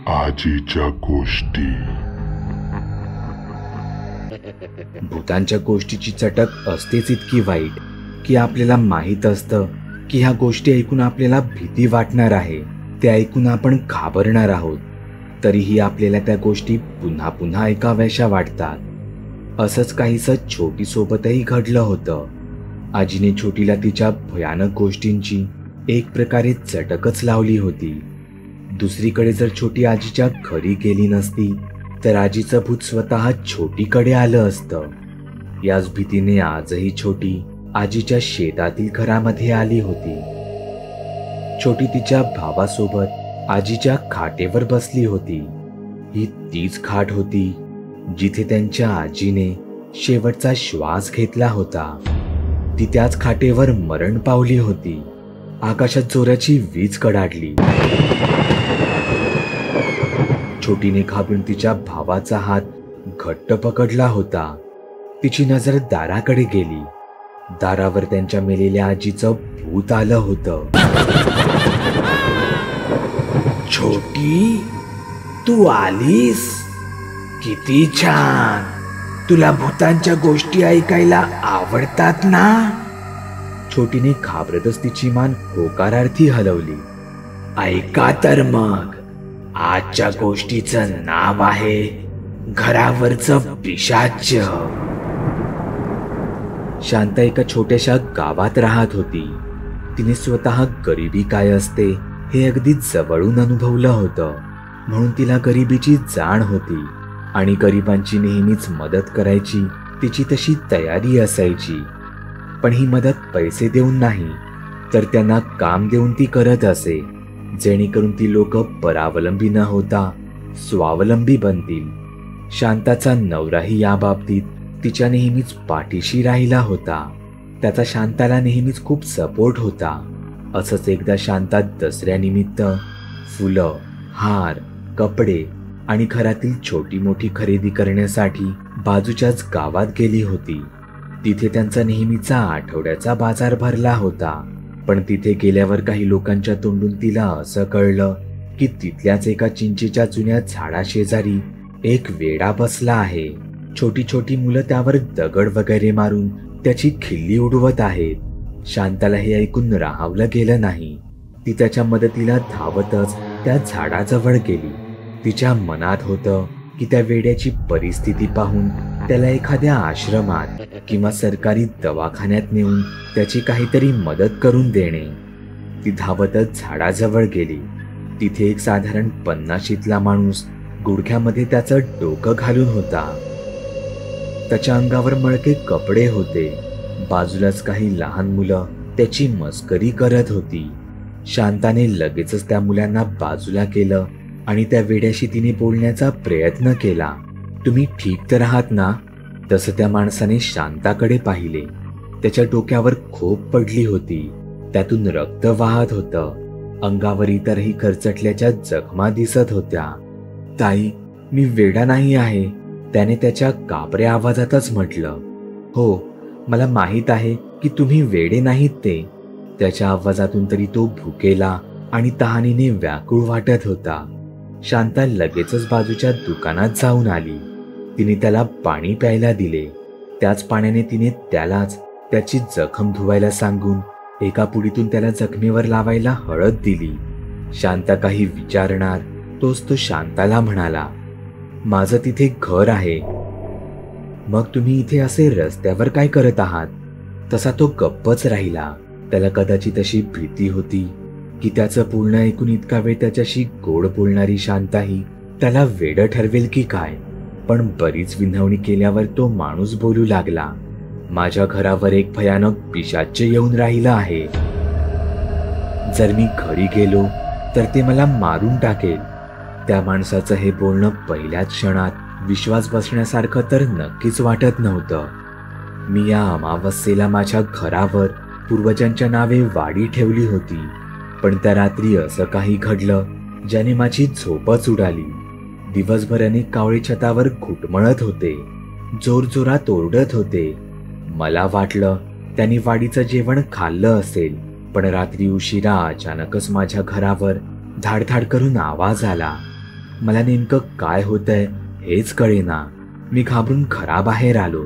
आजीच्या गोष्टी. भूतांच्या गोष्टीची चटक असतेच इतकी वाईट की आपल्याला माहीत असतं की ह्या गोष्टी ऐकून आपल्याला भीती वाटणार आहे, ते ऐकून आपण घाबरणार आहोत, तरीही आपल्याला त्या गोष्टी पुन्हा पुन्हा ऐकाव्याशा वाटतात. असंच काहीसं छोटी सोबतही घडलं होतं. आजीने छोटीला तिच्या भयानक गोष्टींची एक प्रकारे चटकच लावली होती. दुसरीकडे जर छोटी आजीच्या घरी गेली नसती तर आजीचं भूत स्वतः छोटीकडे आलं असतं. याच भीतीने आजही छोटी आजीच्या शेतातील घरामध्ये आली होती. छोटी तिच्या भावासोबत आजीच्या खाटेवर बसली होती. ही तीच खाट होती जिथे त्यांच्या आजीने शेवटचा श्वास घेतला होता. ती त्याच खाटेवर मरण पावली होती. आकाशात जोराची वीज कडाडली. छोटीने घाबरून तिच्या भावाचा हात घट्ट पकडला होता. तिची नजर दाराकडे गेली. दारावर त्यांच्या मेलेल्या आजीचं भूत आलं होतं. छोटी, तू आलीस? किती छान. तुला भूतांच्या गोष्टी ऐकायला आवडतात ना? छोटीने घाबरतच तिची मान होकारार्थी हलवली. ऐका तर मग, आजच्या गोष्टीचं नाव आहे घरावरचं पिशाच्य. शांता एका छोट्याशा गावात राहत होती. तिने स्वतः गरिबी काय असते हे अगदी जवळून अनुभवलं होतं, म्हणून तिला गरिबीची जाण होती आणि गरिबांची नेहमीच मदत करायची तिची तशी तयारी असायची. पण ही मदत पैसे देऊन नाही तर त्यांना काम देऊन ती करत असे, जेणेकरून ती लोक परावलंबी न होता स्वावलंबी बनतील. शांताचा नवराही या बाबतीत तिच्या नेहमीच पाठीशी राहिला होता. त्याचा शांताला नेहमीच खूप सपोर्ट होता. असंच एकदा शांता दसऱ्यानिमित्त फुलं, हार, कपडे आणि घरातील छोटी मोठी खरेदी करण्यासाठी बाजूच्याच गावात गेली होती. तिथे त्यांचा नेहमीचा आठवड्याचा बाजार भरला होता. पण तिथे गेल्यावर काही लोकांच्या तोंडून तिला असं कळलं की तिथल्याच एका चिंचेच्या जुन्या झाडाशेजारी एक वेडा बसला आहे. छोटी छोटी मुलं त्यावर दगड वगैरे मारून त्याची खिल्ली उडवत आहेत. शांताला हे ऐकून राहावलं गेलं नाही. ती त्याच्या मदतीला धावतच त्या झाडाजवळ गेली. तिच्या मनात होतं की त्या वेड्याची परिस्थिती पाहून त्याला एखाद्या आश्रमात किंवा सरकारी दवाखान्यात नेऊन त्याची काहीतरी मदत करून देणे. ती धावतच झाडाजवळ गेली. तिथे एक साधारण 50शीतला माणूस गुडघ्यामध्ये त्याचं डोकं घालून होता. त्याच्या अंगावर मळके कपडे होते. बाजूलाच काही लहान मुलं त्याची मस्करी करत होती. शांताने लगेचच त्या मुलांना बाजूला केलं आणि त्या वेड्याशी तिने बोलण्याचा प्रयत्न केला. तुम्ही ठीक तर आहात ना? तसं त्या माणसाने शांताकडे पाहिले. त्याच्या डोक्यावर खोप पडली होती. त्यातून रक्त वाहत होतं. अंगावर इतरही खरचटल्याच्या जखमा दिसत होत्या. ताई, मी वेडा नाही आहे, त्याने त्याच्या काबऱ्या आवाजातच म्हटलं. हो, मला माहीत आहे की तुम्ही वेडे नाहीत ते. त्याच्या आवाजातून तरी तो भुकेला आणि तहानीने व्याकुळ वाटत होता. शांता लगेचच बाजूच्या दुकानात जाऊन आली. तिने त्याला पाणी प्यायला दिले. त्याच पाण्याने तिने त्यालाच त्याची जखम धुवायला सांगून एका पुडीतून त्याला जखमेवर लावायला हळद दिली. शांता काही विचारणार तोच तो शांताला म्हणाला, माझं तिथे घर आहे. मग तुम्ही इथे असे रस्त्यावर काय करत आहात? तसा तो गप्पच राहिला. त्याला कदाचित अशी भीती होती की त्याचं पूर्ण ऐकून इतका वेळ त्याच्याशी गोड बोलणारी शांताही त्याला वेडं ठरवेल की काय. पण बरीच विनवणी केल्यावर तो माणूस बोलू लागला, माझ्या घरावर एक भयानक पिशाच्य येऊन राहिलं आहे. जर मी घरी गेलो तर ते मला मारून टाकेल. त्या माणसाचं हे बोलणं पहिल्याच क्षणात विश्वास बसण्यासारखं तर नक्कीच वाटत नव्हतं. मी या अमावस्येला माझ्या घरावर पूर्वजांच्या नावे वाडी ठेवली होती, पण त्या रात्री असं काही घडलं ज्याने माझी झोपच उडाली. दिवसभर अनेक कावळे छतावर घुटमळत होते, जोरजोरात ओरडत होते. मला वाटलं त्यांनी वाडीचं जेवण खाल्लं असेल, पण रात्री उशिरा अचानकच माझ्या घरावर धाडधाड करून आवाज आला. मला नेमकं काय होतंय हेच कळेना. मी घाबरून घराबाहेर आलो.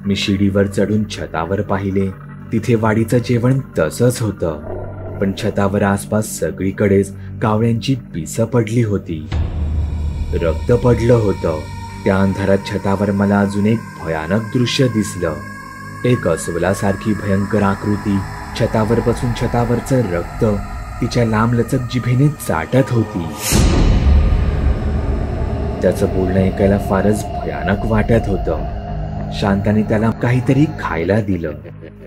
मी शिडीवर चढून छतावर पाहिले. तिथे वाडीचं जेवण तसंच होतं, पण छतावर आसपास सगळीकडेच कावळ्यांची पिसं पडली होती. रक्त पडलं होतं. त्या अंधारात छतावर मला अजून एक भयानक दृश्य दिसलं. एक अस्वलासारखी भयंकर आकृती छतावर बसून छतावरचं रक्त तिच्या लांबलचक जिभेने चाटत होती. त्याचं बोलणं ऐकायला फारच भयानक वाटत होतं. शांताने त्याला काहीतरी खायला दिलं.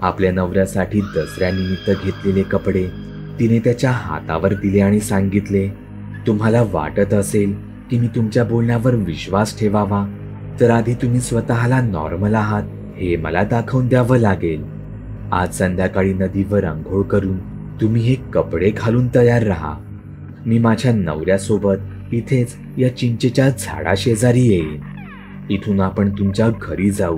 आपल्या नवऱ्यासाठी दसऱ्यानिमित्त घेतलेले कपडे तिने त्याच्या हातावर दिले आणि सांगितले, तुम्हाला वाटत असेल की मी तुमच्या बोलण्यावर विश्वास ठेवावा तर आधी तुम्ही स्वतःला नॉर्मल आहात हे मला दाखवून द्यावं लागेल. आज संध्याकाळी नदीवर अंघोळ करून तुम्ही हे कपडे घालून तयार राहा. मी माझ्या नवऱ्यासोबत इथेच या चिंचेच्या झाडाशेजारी येईन. इथून आपण तुमच्या घरी जाऊ.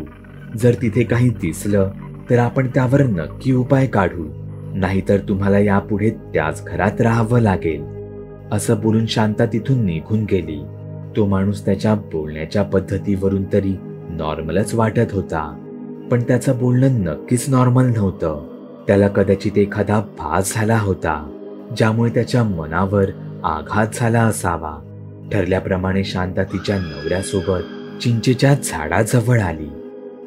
जर तिथे काही दिसलं तर आपण त्यावर नक्की उपाय काढू, नाहीतर तुम्हाला यापुढे त्याच घरात राहावं लागेल. असं बोलून शांता तिथून निघून गेली. तो माणूस त्याच्या बोलण्याच्या पद्धतीवरून तरी नॉर्मलच वाटत होता, पण त्याचं बोलणं नक्कीच नॉर्मल नव्हतं. त्याला कदाचित एखादा भास झाला होता, ज्यामुळे त्याच्या मनावर आघात झाला असावा. ठरल्याप्रमाणे शांता तिच्या नवऱ्यासोबत चिंचेच्या झाडाजवळ आली.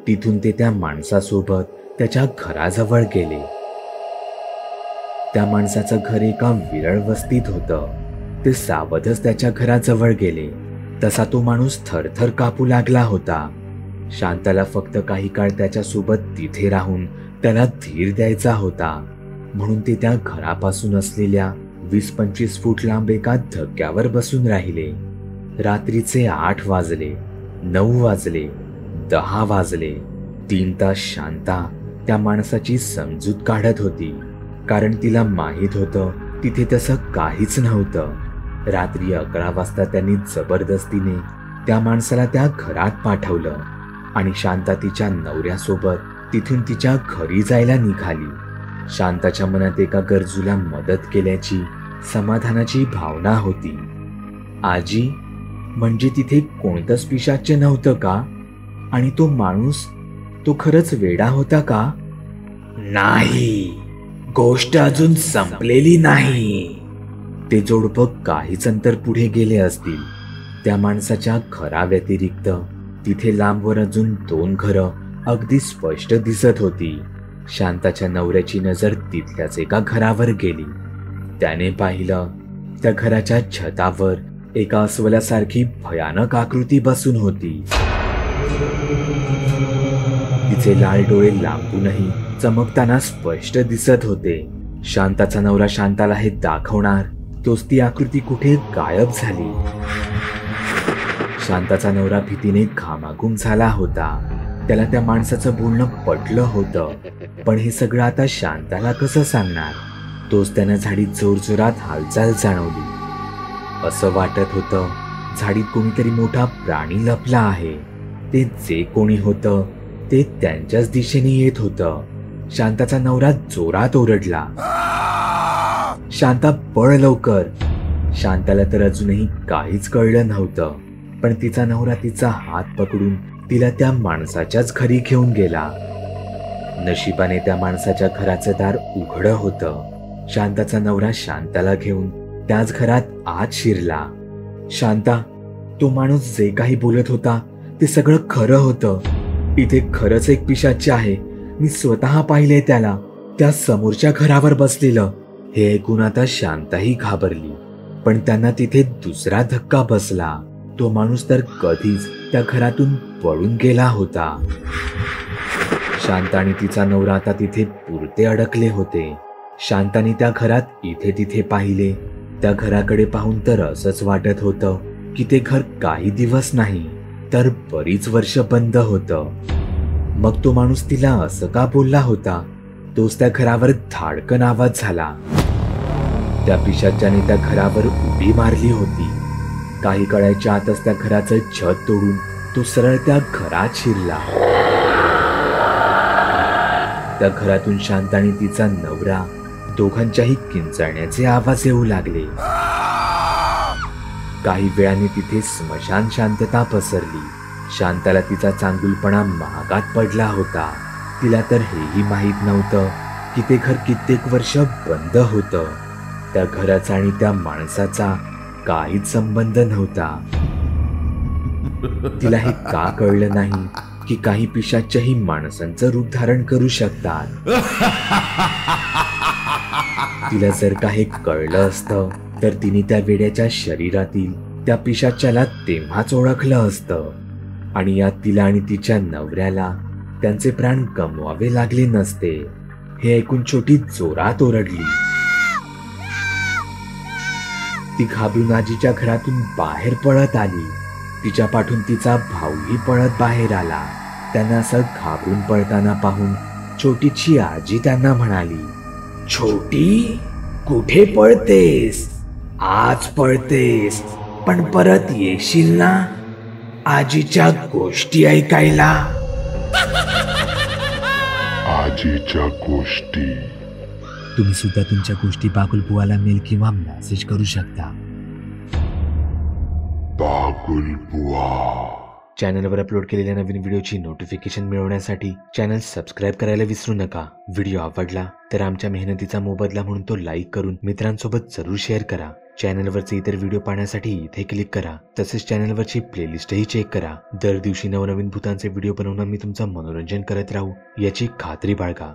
तिथून ते त्या माणसासोबत त्याच्या घराजवळ गेले. त्या माणसाचं घर एका विरळ वस्तीत होतं. ते सावधच त्याच्या घराजवळ गेले तसा तो माणूस थरथर कापू लागला होता. शांताला फक्त काही काळ त्याच्यासोबत तिथे राहून त्याला धीर द्यायचा होता, म्हणून ते त्या घरापासून असलेल्या 20-25 फूट लांब एका धक्क्यावर बसून राहिले. रात्रीचे 8 वाजले, 9 वाजले, 10 वाजले. 3 तास शांता त्या माणसाची समजूत काढत होती, कारण तिला माहीत होतं तिथे तसं काहीच नव्हतं. रात्री 11 वाजता त्यांनी जबरदस्तीने त्या माणसाला त्या घरात पाठवलं आणि शांता तिच्या नवऱ्यासोबत तिथून तिच्या घरी जायला निघाली. शांताच्या मनात एका गरजूला मदत केल्याची समाधानाची भावना होती. आजी, म्हणजे तिथे कोणतंच पिशाच्य नव्हतं का? आणि तो माणूस तो खरंच वेडा होता का? नाही, गोष्ट अजून संपलेली नाही. ते जोडपं काहीच अंतर पुढे गेले असतील. त्या माणसाच्या घराव्यतिरिक्त तिथे लांबवर अजून 2 घरं अगदी स्पष्ट दिसत होती. शांताच्या नवऱ्याची नजर तिथल्याच एका घरावर गेली. त्याने पाहिलं त्या घराच्या छतावर एका अस्वलासारखी भयानक आकृती बसून होती. तिचे लाल डोळे लांबूनही चमकताना स्पष्ट दिसत होते. शांताचा नवरा शांताला हे दाखवणार तोच ती आकृती कुठे गायब झाली. शांताचा नवरा भीतीने घामाघूम झाला होता. त्याला त्या माणसाचं बोलणं पटलं होतं, पण हे सगळं आता शांताला कसं सांगणार? तोच त्यानं झाडीत जोरजोरात हालचाल जाणवली. असं वाटत होतं झाडीत कोणीतरी मोठा प्राणी लपला आहे. ते जे कोणी होतं ते त्यांच्याच दिशेने येत होतं. शांताचा नवरा जोरात ओरडला, शांता पळ लवकर. शांताला तर अजूनही काहीच कळलं नव्हतं, पण तिचा नवरा तिचा हात पकडून तिला त्या माणसाच्याच घरी घेऊन गेला. नशिबाने त्या माणसाच्या घराचं दार उघडं होतं. शांताचा नवरा शांताला घेऊन त्याच घरात आत शिरला. शांता, तो माणूस जे काही बोलत होता ते सगळं खरं होतं. इथे खरंच एक पिशाच्य आहे. मी स्वतः पाहिले त्याला, त्या समोरच्या घरावर बसलेलं. हे ऐकून आता शांताही घाबरली, पण त्यांना तिथे दुसरा धक्का बसला. तो माणूस तर कधीच त्या घरातून पळून गेला होता. शांता आणि तिचा नवरा आता तिथे पुरते अडकले होते. शांताने त्या घरात इथे तिथे पाहिले. त्या घराकडे पाहून तर असंच वाटत होतं की ते घर काही दिवस नाही तर बरीच वर्ष बंद होतं. मग तो माणूस तिला असं का बोलला होता? तोच त्या घरावर धाडकन आवाज झाला. त्या पिशाच्याने त्या घरावर उडी मारली होती. काही काळाच्या आतच त्या घराचं छत तोडून तो सरळ त्या घरात शिरला. त्या घरातून शांता आणि तिचा नवरा दोघांच्याही किंचाळण्याचे आवाज येऊ लागले. काही वेळाने तिथे स्मशान शांतता पसरली. शांताला तिचा चांगुलपणा महागात पडला होता. तिला तर हेही माहीत नव्हतं की ते घर कित्येक वर्ष बंद होतं. त्या घराचा आणि त्या माणसाचा काहीच संबंध नव्हता. तिला हे का कळलं नाही की काही पिशाचही माणसांचं रूप धारण करू शकतात. तिला जर का हे कळलं असतं तर तिने त्या वेड्याच्या शरीरातील त्या पिशाच्याला तेव्हाच ओळखलं असतं आणि यात तिला आणि तिच्या नवऱ्याला त्यांचे प्राण गमवावे लागले नसते. हे ऐकून छोटी जोरात ओरडली. ती घाबरून आजीच्या घरातून बाहेर पळत आली. तिच्या पाठून तिचा भाऊही पळत बाहेर आला. त्यांना असं घाबरून पळताना पाहून छोटीची आजी त्यांना म्हणाली, छोटी, कुठे पळतेस? आज पळतेस पण परत येशील ना आजीच्या गोष्टी ऐकायला? आजीच्या गोष्टी. तुम्ही सुद्धा तुमच्या गोष्टी बाकुलबुवाला मेल किंवा मेसेज करू शकता. बाकुलबुवा. चॅनलवर अपलोड केलेल्या नवीन व्हिडिओची नोटिफिकेशन मिळवण्यासाठी चॅनल सबस्क्राईब करायला विसरू नका. व्हिडिओ आवडला तर आमच्या मेहनतीचा मोबदला म्हणून तो लाईक करून मित्रांसोबत जरूर शेअर करा. चॅनलवरचे इतर व्हिडिओ पाहण्यासाठी इथे क्लिक करा. तसेच चॅनलवरची प्लेलिस्टही चेक करा. दर दिवशी नवनवीन भूतांचे व्हिडिओ बनवून मी तुमचं मनोरंजन करत राहू याची खात्री बाळगा.